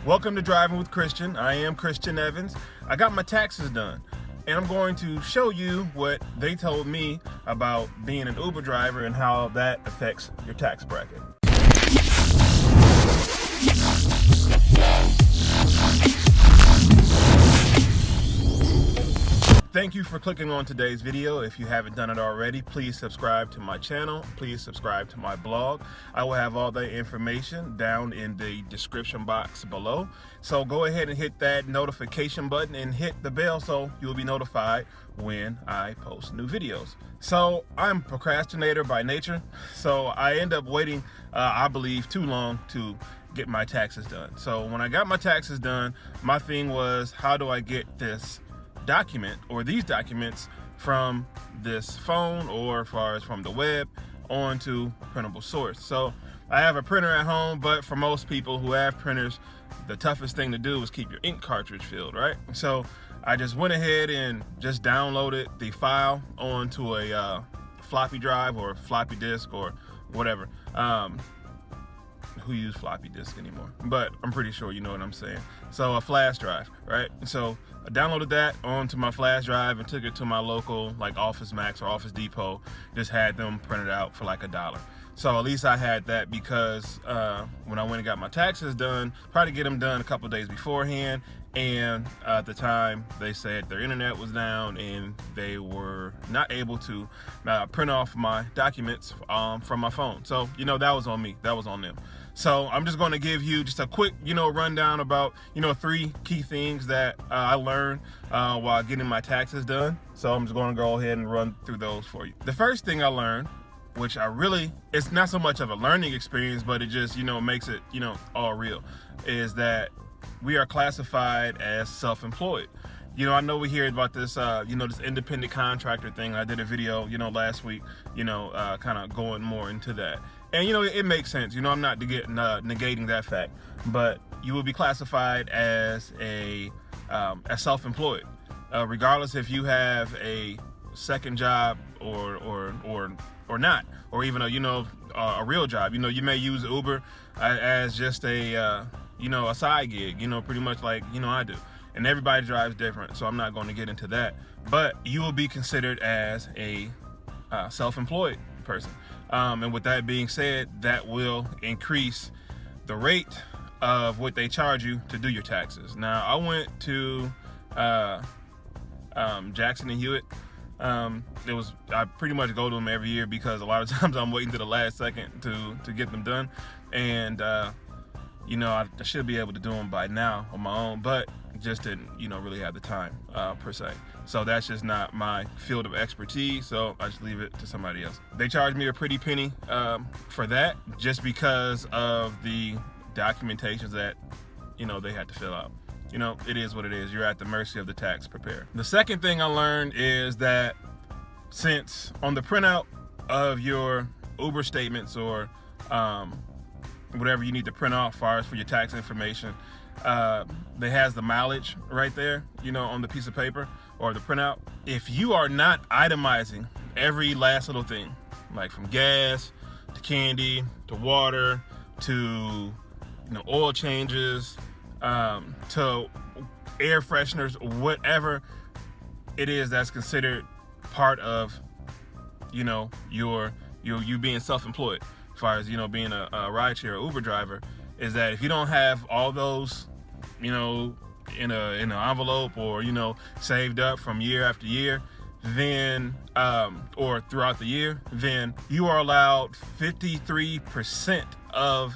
Welcome to Driving with Christian. I am Christian Evans. I got my taxes done, and I'm going to show you what they told me about being an Uber driver and how that affects your tax bracket. Thank you for clicking on today's video. If you haven't done it already, please subscribe to my channel. Please subscribe to my blog. I will have all the information down in the description box below. So go ahead and hit that notification button and hit the bell so you'll be notified when I post new videos. So I'm a procrastinator by nature, so I end up waiting, I believe, too long to get my taxes done. So when I got my taxes done, my thing was, how do I get this document or these documents from this phone or as far as from the web onto printable source? So I have a printer at home, but for most people who have printers, the toughest thing to do is keep your ink cartridge filled, right? So I just went ahead and just downloaded the file onto a floppy drive or floppy disk or whatever. Who use floppy disk anymore? But I'm pretty sure you know what I'm saying. So a flash drive, right? So I downloaded that onto my flash drive and took it to my local like Office Max or Office Depot. Just had them printed out for like $1. So at least I had that because when I went and got my taxes done, probably get them done a couple days beforehand. And at the time, they said their internet was down and they were not able to print off my documents from my phone. So, that was on me. That was on them. So I'm just going to give you just a quick, rundown about, 3 key things that I learned while getting my taxes done. So I'm just going to go ahead and run through those for you. The first thing I learned, which it's not so much of a learning experience, but it just, makes it, all real, is that we are classified as self-employed. I know we hear about this, this independent contractor thing. I did a video, last week, kind of going more into that. And, it makes sense. I'm not negating that fact, but you will be classified as as self-employed, regardless if you have a second job or not, or even a real job. You may use Uber as just a side gig, pretty much like, I do. And everybody drives different, so I'm not going to get into that. But you will be considered as a self-employed person. And with that being said, that will increase the rate of what they charge you to do your taxes. Now, I went to Jackson and Hewitt. I pretty much go to them every year because a lot of times I'm waiting to the last second to get them done. And I should be able to do them by now on my own, but just didn't, really have the time per se. So that's just not my field of expertise, so I just leave it to somebody else. They charged me a pretty penny for that, just because of the documentations that, they had to fill out. It is what it is. You're at the mercy of the tax preparer. The second thing I learned is that since on the printout of your Uber statements or whatever you need to print off as far as for your tax information, that has the mileage right there, on the piece of paper or the printout. If you are not itemizing every last little thing, like from gas to candy to water to oil changes to air fresheners, whatever it is that's considered part of you being self-employed, as far as being a rideshare or Uber driver, is that if you don't have all those in an envelope or saved up from year after year, then or throughout the year, then you are allowed 53% of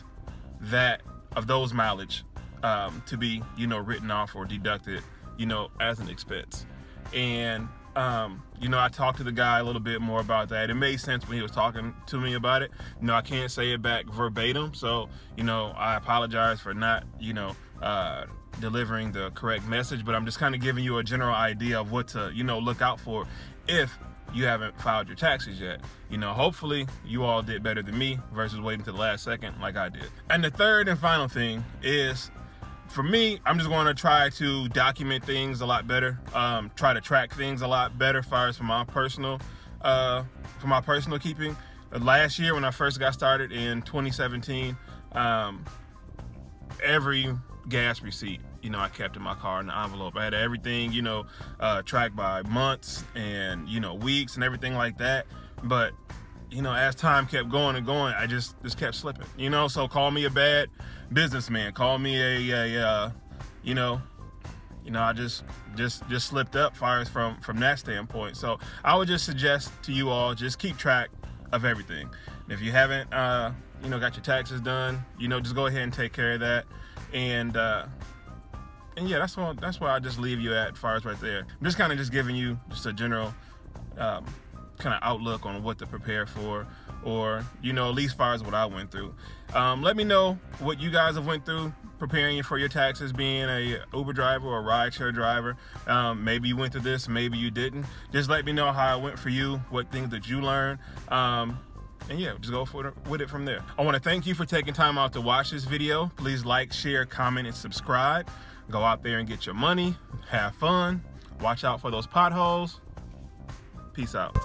those mileage to be written off or deducted as an expense. And I talked to the guy a little bit more about that. It made sense when he was talking to me about it. I can't say it back verbatim, so I apologize for not delivering the correct message, but I'm just kind of giving you a general idea of what to look out for if you haven't filed your taxes yet. Hopefully you all did better than me versus waiting to the last second like I did. And the third and final thing is, for me, I'm just going to try to document things a lot better, try to track things a lot better as far as for my personal keeping. Last year when I first got started in 2017, every gas receipt, you know, I kept in my car in the envelope. I had everything, you know, tracked by months and, you know, weeks and everything like that. But, you know, as time kept going and going, I just kept slipping, you know. So call me a bad businessman, call me a you know, I just slipped up far as from that standpoint. So I would just suggest to you all, just keep track of everything. And if you haven't, you know, got your taxes done, you know, just go ahead and take care of that. And yeah, that's where I just leave you at, as far as right there. I'm just kind of just giving you just a general kind of outlook on what to prepare for, or, you know, at least as far as what I went through. Let me know what you guys have went through preparing for your taxes, being a Uber driver or a rideshare driver. Maybe you went through this, maybe you didn't. Just let me know how it went for you, what things that you learned. And yeah, just go with it from there. I want to thank you for taking time out to watch this video. Please like, share, comment, and subscribe. Go out there and get your money, have fun, watch out for those potholes. Peace out.